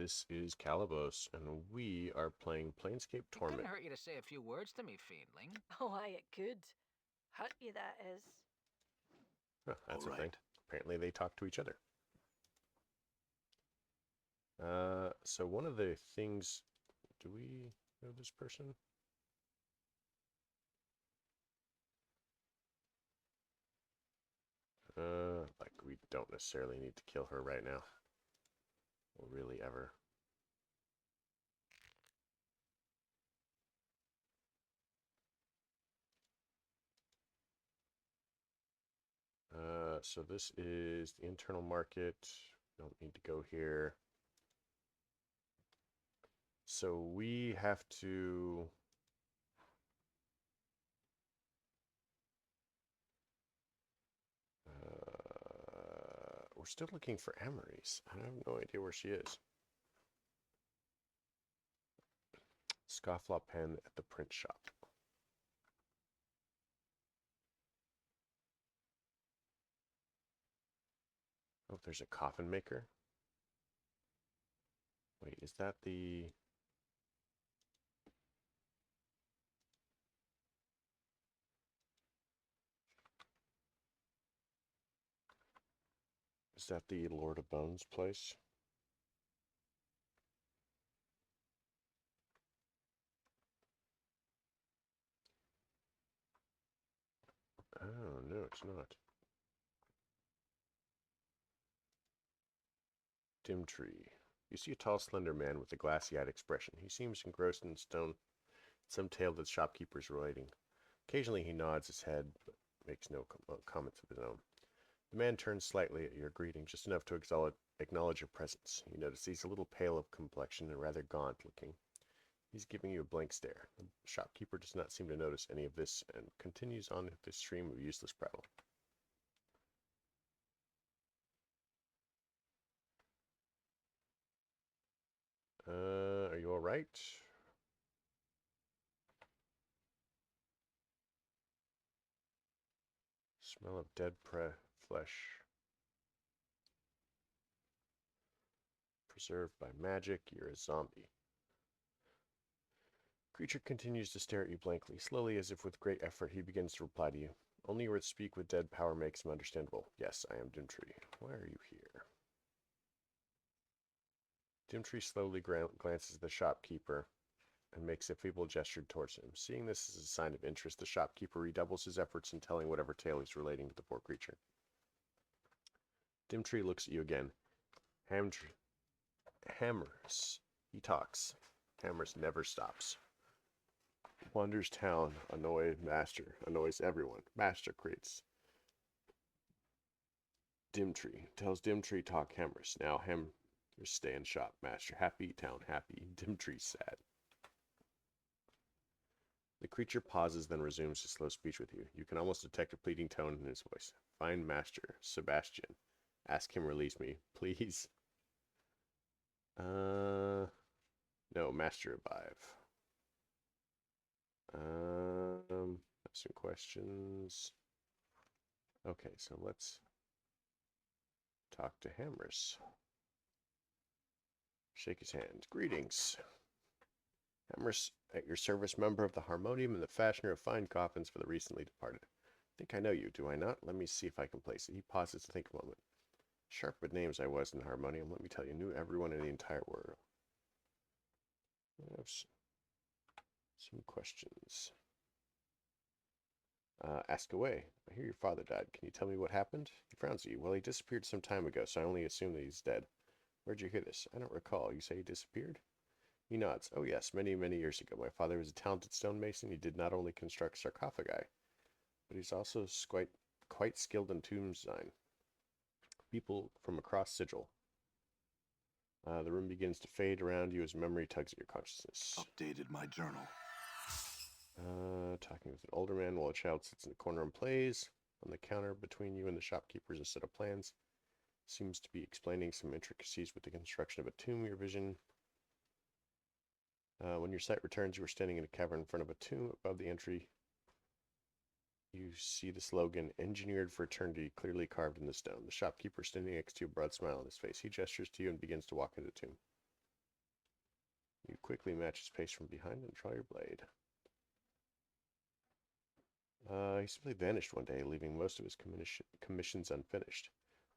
This is Calabos, and we are playing Planescape It Torment. couldn't hurt you to say a few words to me, fiendling. Oh, aye, it could. Hurt you, that is. Huh, that's All a thing. right. Apparently they talk to each other. So one of the things... Do we know this person? Like, we don't necessarily need to kill her right now. Or really ever. So this is the internal market. Don't need to go here. So we have to... we're still looking for Amory's. I have no idea where she is. Scofflaw pen at the print shop. Oh, there's a coffin maker. Wait, is that the... Is that the Lord of Bones place? Oh, no, it's not. Dim tree. You see a tall, slender man with a glassy-eyed expression. He seems engrossed in stone, some tale that the shopkeeper is relating. Occasionally he nods his head, but makes no comments of his own. The man turns slightly at your greeting, just enough to acknowledge your presence. You notice he's a little pale of complexion and rather gaunt-looking. He's giving you a blank stare. The shopkeeper does not seem to notice any of this and continues on with this stream of useless prattle. Are you alright? Smell of dead flesh. Preserved by magic, you're a zombie. Creature continues to stare at you blankly. Slowly, as if with great effort, he begins to reply to you. Only your words speak with dead power makes him understandable. Yes, I am Dimtree. Why are you here? Dimtree slowly glances at the shopkeeper and makes a feeble gesture towards him. Seeing this as a sign of interest, the shopkeeper redoubles his efforts in telling whatever tale he's relating to the poor creature. Dimtree looks at you again. Hammers. He talks. Hammers never stops. Wanders town, annoys master, annoys everyone. Master creates. Dimtree. Tells Dimtree talk Hammers. Now Hammers stay in shop. Master happy, town happy. Dimtree sad. The creature pauses, then resumes his slow speech with you. You can almost detect a pleading tone in his voice. Find Master, Sebastian. Ask him release me, please. No, Master Abive. Some questions. Okay, so let's talk to Hammers. Shake his hand. Greetings. Hammers, at your service, member of the Harmonium and the fashioner of fine coffins for the recently departed. I think I know you, do I not? Let me see if I can place it. He pauses to think a moment. Sharp with names I was in the Harmonium. Let me tell you, knew everyone in the entire world. I have some questions. Ask away. I hear your father died. Can you tell me what happened? He frowns at you. Well, he disappeared some time ago, so I only assume that he's dead. Where'd you hear this? I don't recall. You say he disappeared? He nods. Oh yes, many, many years ago. My father was a talented stonemason. He did not only construct sarcophagi, but he's also quite skilled in tomb design. People from across Sigil. The room begins to fade around you as memory tugs at your consciousness. Updated my journal. Talking with an older man while a child sits in the corner and plays. On the counter between you and the shopkeeper is a set of plans. Seems to be explaining some intricacies with the construction of a tomb. Your vision. When your sight returns, you are standing in a cavern in front of a tomb. Above the entry, you see the slogan, Engineered for Eternity, clearly carved in the stone. The shopkeeper standing next to you, a broad smile on his face. He gestures to you and begins to walk into the tomb. You quickly match his pace from behind and draw your blade. He simply vanished one day, leaving most of his commissions unfinished.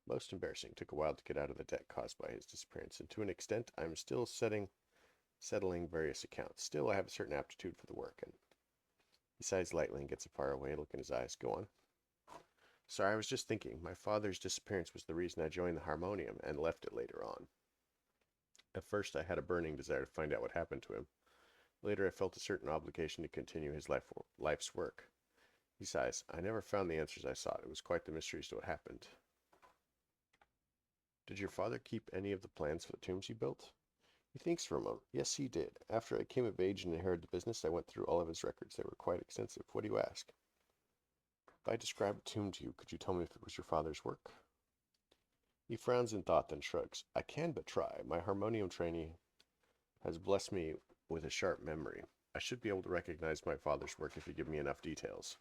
Most embarrassing. Took a while to get out of the debt caused by his disappearance, and to an extent, I'm still settling various accounts. Still, I have a certain aptitude for the work, and he sighs lightly and gets a faraway look in his eyes. Go on. Sorry, I was just thinking. My father's disappearance was the reason I joined the Harmonium and left it later on. At first, I had a burning desire to find out what happened to him. Later, I felt a certain obligation to continue his life's work. He sighs. I never found the answers I sought. It was quite the mystery as to what happened. Did your father keep any of the plans for the tombs he built? He thinks for a moment. Yes, he did. After I came of age and inherited the business, I went through all of his records. They were quite extensive. What do you ask? If I describe a tomb to you, could you tell me if it was your father's work? He frowns in thought, then shrugs. I can but try. My harmonium trainee has blessed me with a sharp memory. I should be able to recognize my father's work if you give me enough details.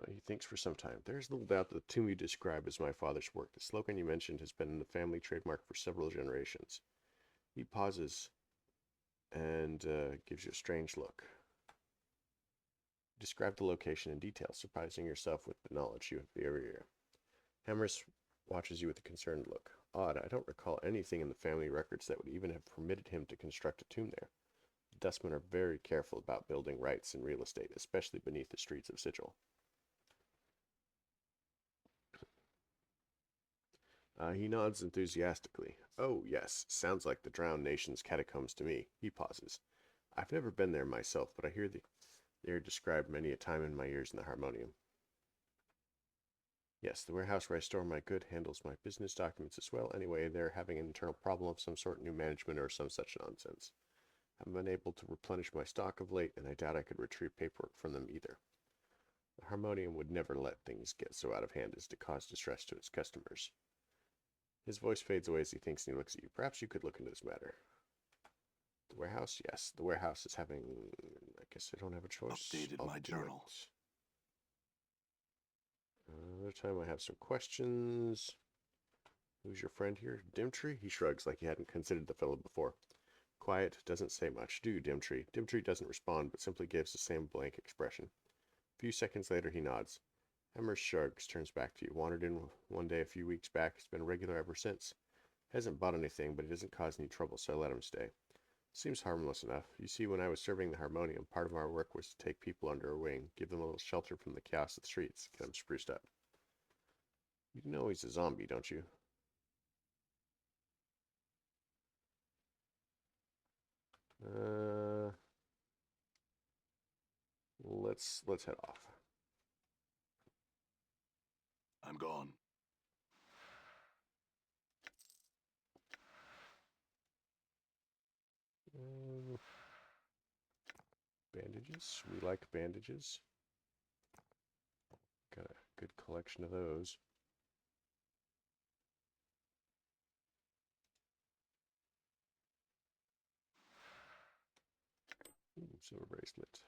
He thinks for some time. There's little doubt that the tomb you describe is my father's work. The slogan you mentioned has been the family trademark for several generations. He pauses and gives you a strange look. Describe the location in detail, surprising yourself with the knowledge you have the area. Hammerus watches you with a concerned look. Odd, I don't recall anything in the family records that would even have permitted him to construct a tomb there. The Dustmen are very careful about building rights in real estate, especially beneath the streets of Sigil. He nods enthusiastically. Oh, yes, sounds like the Drowned Nation's catacombs to me. He pauses. I've never been there myself, but I hear they are described many a time in my years in the Harmonium. Yes, the warehouse where I store my good handles my business documents as well. Anyway, they're having an internal problem of some sort, new management or some such nonsense. I haven't been able to replenish my stock of late, and I doubt I could retrieve paperwork from them either. The Harmonium would never let things get so out of hand as to cause distress to its customers. His voice fades away as he thinks and he looks at you. Perhaps you could look into this matter. The warehouse? Yes, the warehouse is having... I guess I don't have a choice. Updated my journal. Another time I have some questions. Who's your friend here? Dimtree? He shrugs like he hadn't considered the fellow before. Quiet, doesn't say much. Do you, Dimtree? Dimtree doesn't respond, but simply gives the same blank expression. A few seconds later, he nods. Hammerus shrugs, turns back to you. Wandered in one day a few weeks back. He's been regular ever since. Hasn't bought anything, but he doesn't cause any trouble, so I let him stay. Seems harmless enough. You see, when I was serving the Harmonium, part of our work was to take people under our wing, give them a little shelter from the chaos of the streets, get them spruced up. You know he's a zombie, don't you? Let's head off. I'm gone. Bandages. We like bandages. Got a good collection of those. Silver bracelet.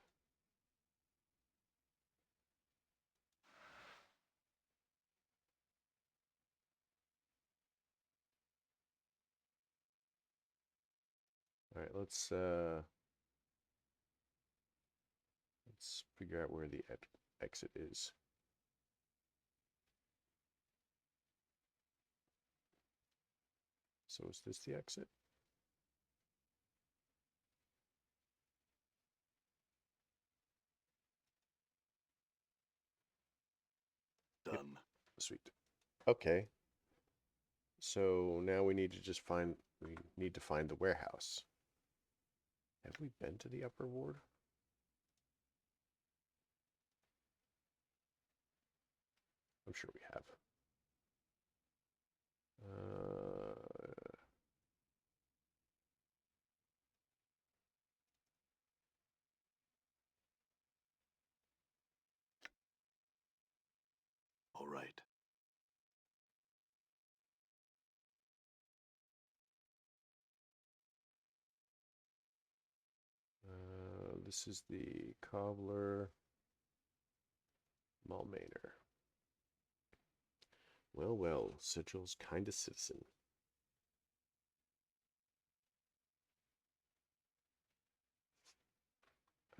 All right, let's figure out where the exit is. So is this the exit? Done. Yep. Sweet. Okay. So now we need to find the warehouse. Have we been to the upper ward? I'm sure we have. All right. This is the cobbler Malmainer. Well, well, Sigil's kindest citizen.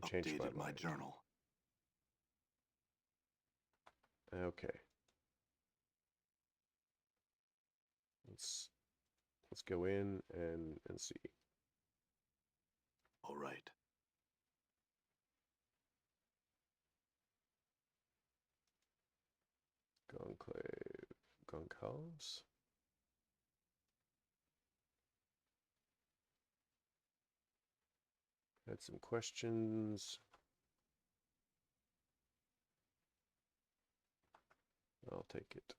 I changed Updated my my mind. journal. Okay. Let's go in and see. All right. Conclave, Goncalves. Had some questions. I'll take it.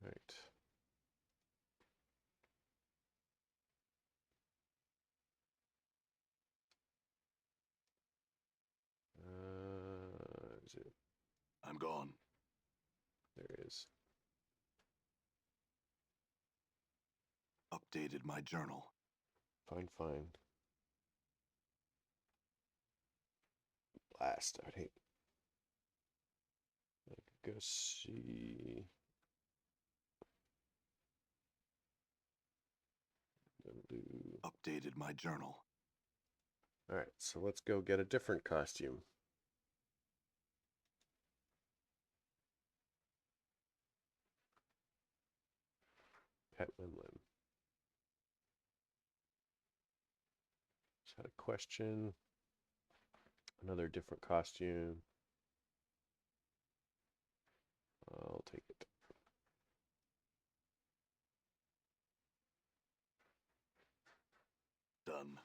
Right. Is it? I'm gone. There is. Updated my journal. Fine, fine. Blast. I'd hate. I could go see. Updated my journal. Alright, so let's go get a different costume. Pet Limlim. Just had a question. Another different costume. I'll take it. Done.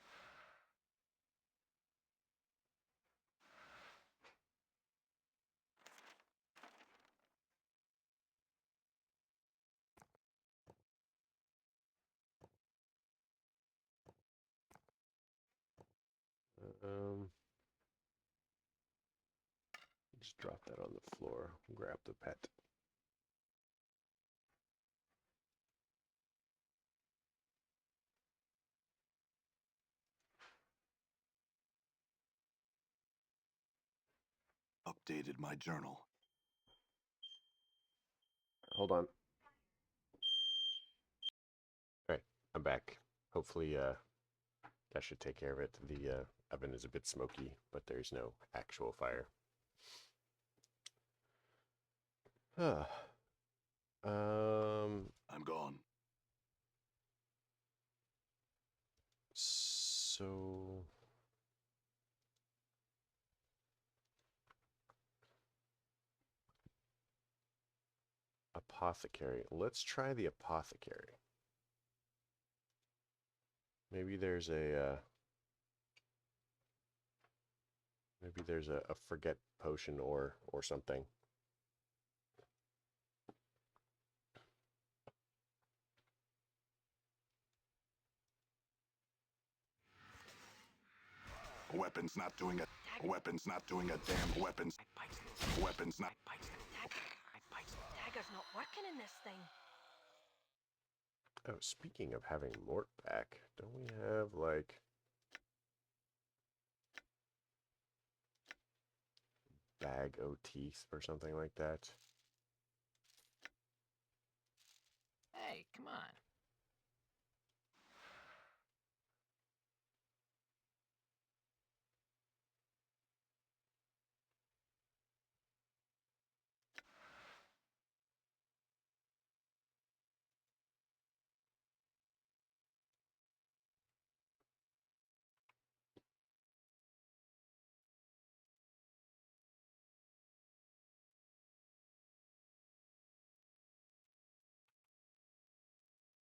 Just drop that on the floor. Grab the pet. Updated my journal. Hold on. Alright, I'm back. Hopefully, that should take care of it. The oven is a bit smoky, but there's no actual fire. I'm gone. So apothecary. Let's try the apothecary. Maybe there's a forget potion or something. Weapon's not doing it. Weapon's not doing a damn weapons. Weapon's not. Dagger's not working in this thing. Oh, speaking of having Mort back, don't we have like bag o' teeth or something like that? Hey, come on.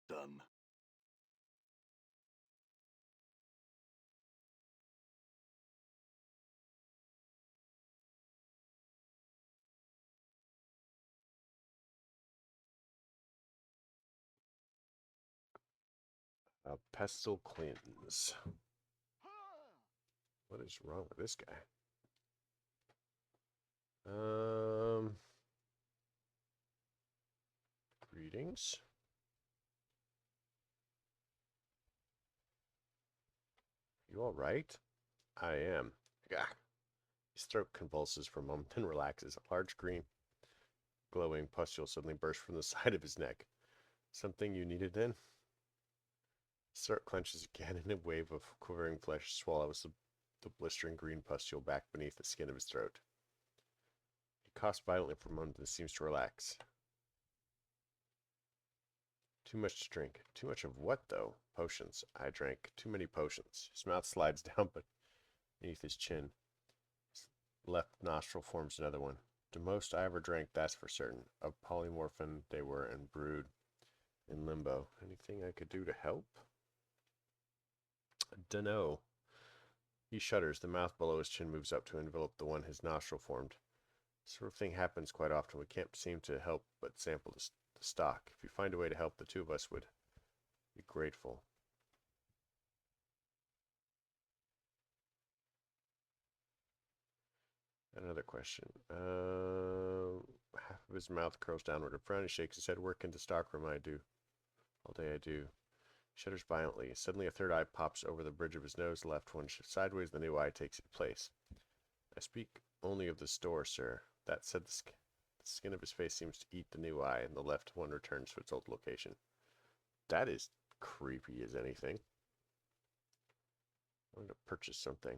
Done. A pestle cleanse. What is wrong with this guy? Greetings. You all right? I am. Gah. His throat convulses for a moment, then relaxes. A large green glowing pustule suddenly burst from the side of his neck. Something you needed then? His throat clenches again, and a wave of quivering flesh swallows the blistering green pustule back beneath the skin of his throat. He coughs violently for a moment and seems to relax. Too much to drink. Too much of what, though? Potions. I drank too many potions. His mouth slides down beneath his chin. His left nostril forms another one. The most I ever drank, that's for certain. Of polymorphin they were, and brewed in limbo. Anything I could do to help? Dunno. He shudders. The mouth below his chin moves up to envelop the one his nostril formed. This sort of thing happens quite often. We can't seem to help but sample the stock. If you find a way to help, the two of us would be grateful. Another question. Half of his mouth curls downward. A frown, he shakes his head. Work into stockroom, I do. All day I do. He shudders violently. Suddenly a third eye pops over the bridge of his nose. The left one shifts sideways. The new eye takes its place. I speak only of the store, sir. That said, the skin of his face seems to eat the new eye, and the left one returns to its old location. That is creepy as anything. I'm going to purchase something.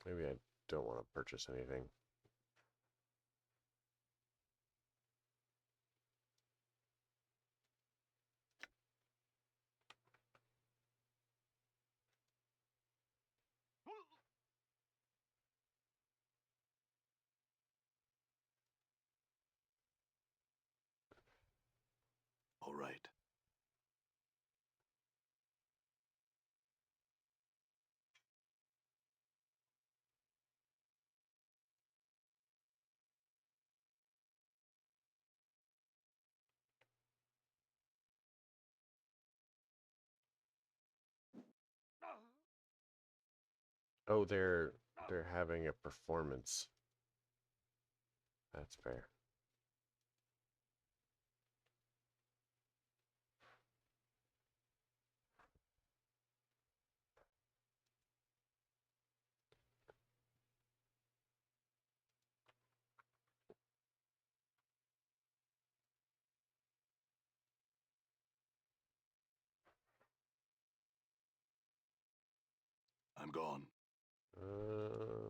Maybe I don't want to purchase anything. All right. Oh, they're having a performance. That's fair. I'm gone.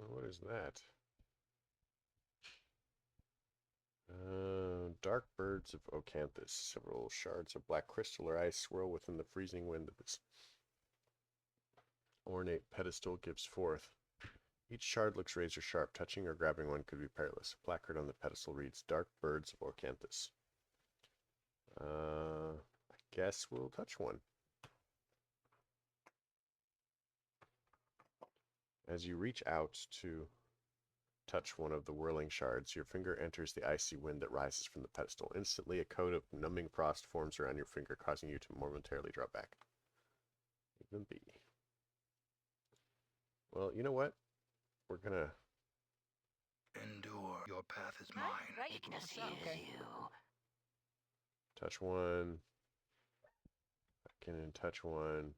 What is that? Dark birds of Ocanthus. Several shards of black crystal or ice swirl within the freezing wind of its ornate pedestal gives forth. Each shard looks razor sharp. Touching or grabbing one could be perilous. A placard on the pedestal reads, Dark birds of Ocanthus. I guess we'll touch one. As you reach out to touch one of the whirling shards, your finger enters the icy wind that rises from the pedestal. Instantly, a coat of numbing frost forms around your finger, causing you to momentarily draw back. Leave them be. Well, you know what? We're gonna... Endure. Your path is mine. Rightness Okay. is you. touch one. I can touch one.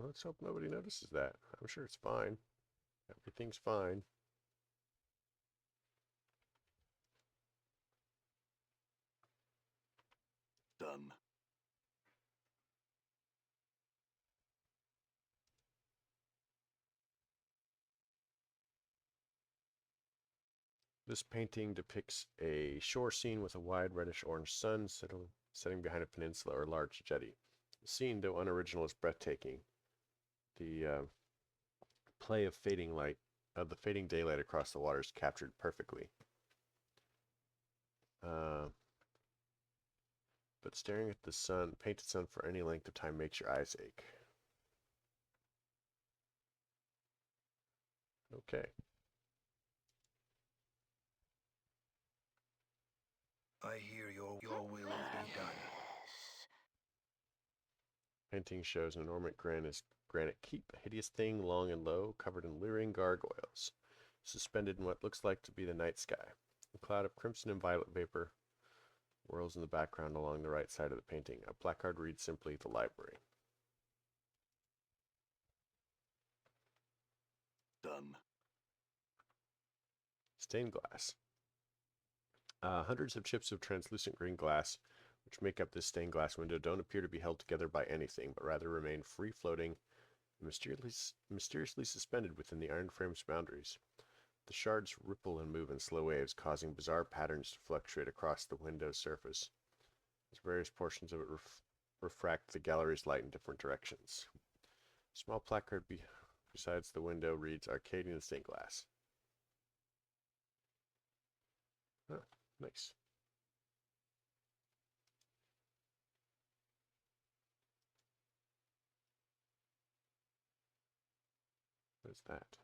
Let's hope nobody notices that. I'm sure it's fine. Everything's fine. Done. This painting depicts a shore scene with a wide reddish-orange sun setting behind a peninsula or large jetty. The scene, though unoriginal, is breathtaking. The play of the fading daylight across the water is captured perfectly. But staring at the painted sun for any length of time makes your eyes ache. Okay. I hear your will be done. Painting shows an enormous granite keep, a hideous thing, long and low, covered in leering gargoyles, suspended in what looks like to be the night sky. A cloud of crimson and violet vapor Whirls in the background along the right side of the painting. A placard reads simply, "The Library." Done. Stained glass. Hundreds of chips of translucent green glass, which make up this stained glass window, don't appear to be held together by anything, but rather remain free-floating and mysteriously suspended within the iron frame's boundaries. The shards ripple and move in slow waves, causing bizarre patterns to fluctuate across the window's surface, as various portions of it refract the gallery's light in different directions. A small placard besides the window reads, "Arcadian Stained Glass." Huh, nice. What is that?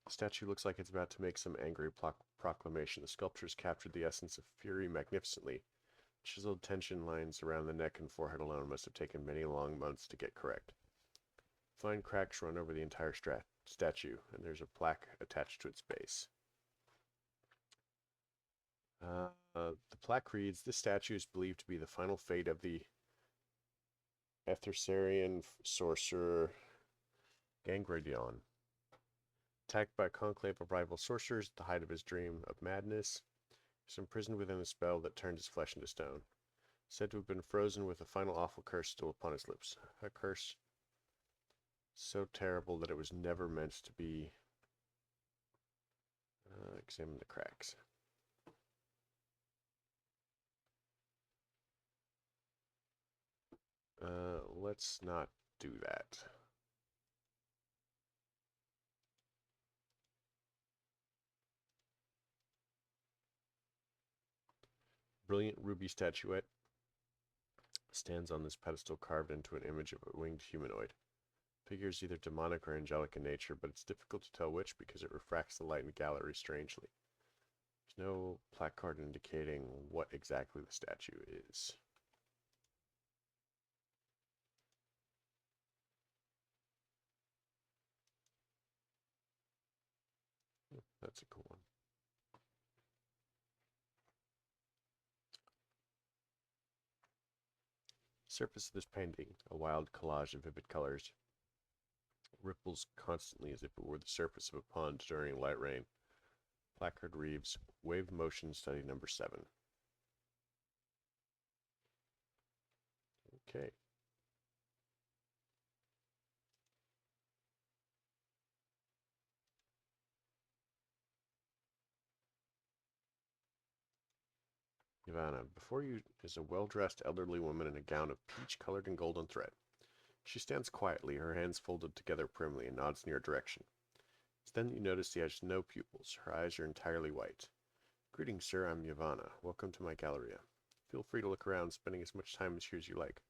The statue looks like it's about to make some angry proclamation. The sculptures captured the essence of fury magnificently. Chiseled tension lines around the neck and forehead alone must have taken many long months to get correct. Fine cracks run over the entire statue, and there's a plaque attached to its base. The plaque reads, "This statue is believed to be the final fate of the Ethersarian sorcerer Gangradion. Attacked by a conclave of rival sorcerers at the height of his dream of madness, he was imprisoned within a spell that turned his flesh into stone. Said to have been frozen with a final awful curse still upon his lips. A curse so terrible that it was never meant to be." Examine the cracks. Let's not do that. Brilliant ruby statuette stands on this pedestal carved into an image of a winged humanoid. The figure is either demonic or angelic in nature, but it's difficult to tell which because it refracts the light in the gallery strangely. There's no placard indicating what exactly the statue is. That's a cool one. The surface of this painting, a wild collage of vivid colors, ripples constantly as if it were the surface of a pond during light rain. Placard reads, "Wave Motion Study Number 7. Okay. Ivana, before you is a well-dressed elderly woman in a gown of peach colored and golden thread. She stands quietly, her hands folded together primly, and nods in your direction. It's then that you notice she has no pupils. Her eyes are entirely white. "Greetings, sir. I'm Yavanna. Welcome to my Galleria. Feel free to look around, spending as much time here as you like.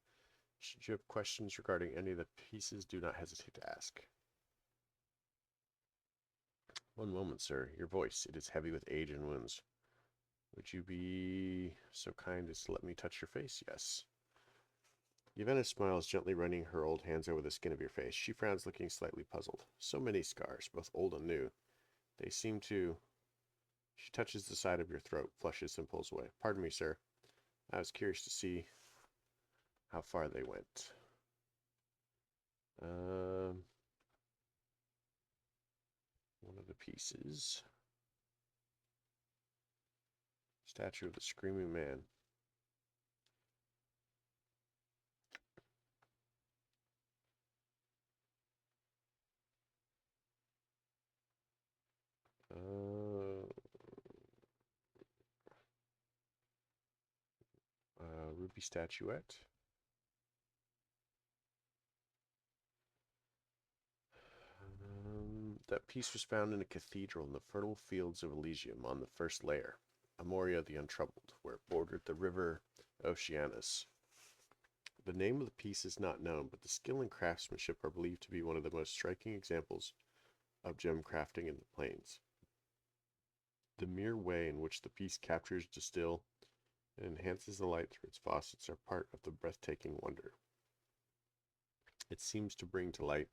Should you have questions regarding any of the pieces, do not hesitate to ask." "One moment, sir. Your voice, it is heavy with age and wounds. Would you be so kind as to let me touch your face?" "Yes." Yavanna smiles, gently running her old hands over the skin of your face. She frowns, looking slightly puzzled. "So many scars, both old and new. They seem to..." She touches the side of your throat, flushes, and pulls away. "Pardon me, sir. I was curious to see how far they went." One of the pieces. Statue of the Screaming Man. Ruby statuette. That piece was found in a cathedral in the fertile fields of Elysium on the first layer, Amoria the Untroubled, where it bordered the river Oceanus. The name of the piece is not known, but the skill and craftsmanship are believed to be one of the most striking examples of gem crafting in the plains. The mere way in which the piece captures, distills, and enhances the light through its faucets are part of the breathtaking wonder. It seems to bring to light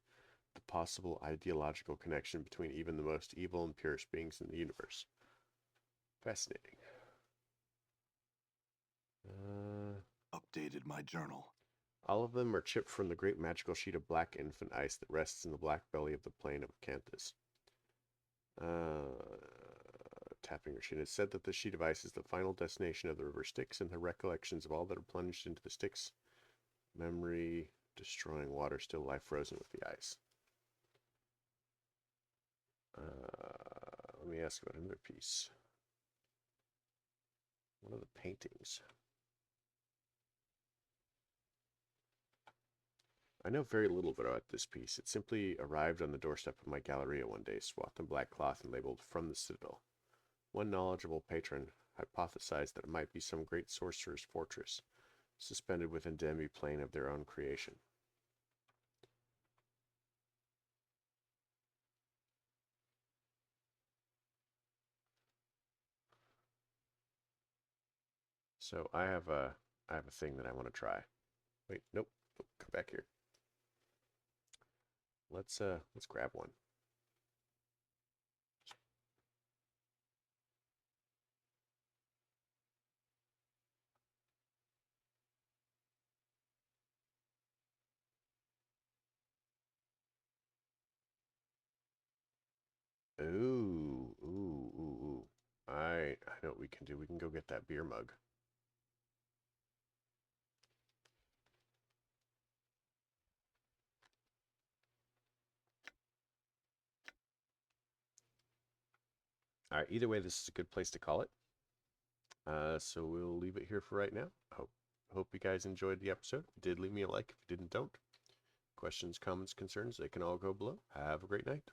the possible ideological connection between even the most evil and purest beings in the universe. Fascinating. Updated my journal. All of them are chipped from the great magical sheet of black infant ice that rests in the black belly of the plain of kindest. Tapping machine. It's said that the sheet of ice is the final destination of the river Styx, and the recollections of all that are plunged into the Styx memory, destroying water still lie frozen with the ice. Let me ask about another piece. One of the paintings. I know very little about this piece. It simply arrived on the doorstep of my galleria one day, swathed in black cloth and labeled "From the Citadel." One knowledgeable patron hypothesized that it might be some great sorcerer's fortress, suspended within the demi-plane of their own creation. So I have a thing that I want to try. Wait, nope, come back here. Let's grab one. Ooh. I know what we can do. We can go get that beer mug. All right, either way, this is a good place to call it. So we'll leave it here for right now. Hope you guys enjoyed the episode. If you did, leave me a like. If you didn't, don't. Questions, comments, concerns, they can all go below. Have a great night.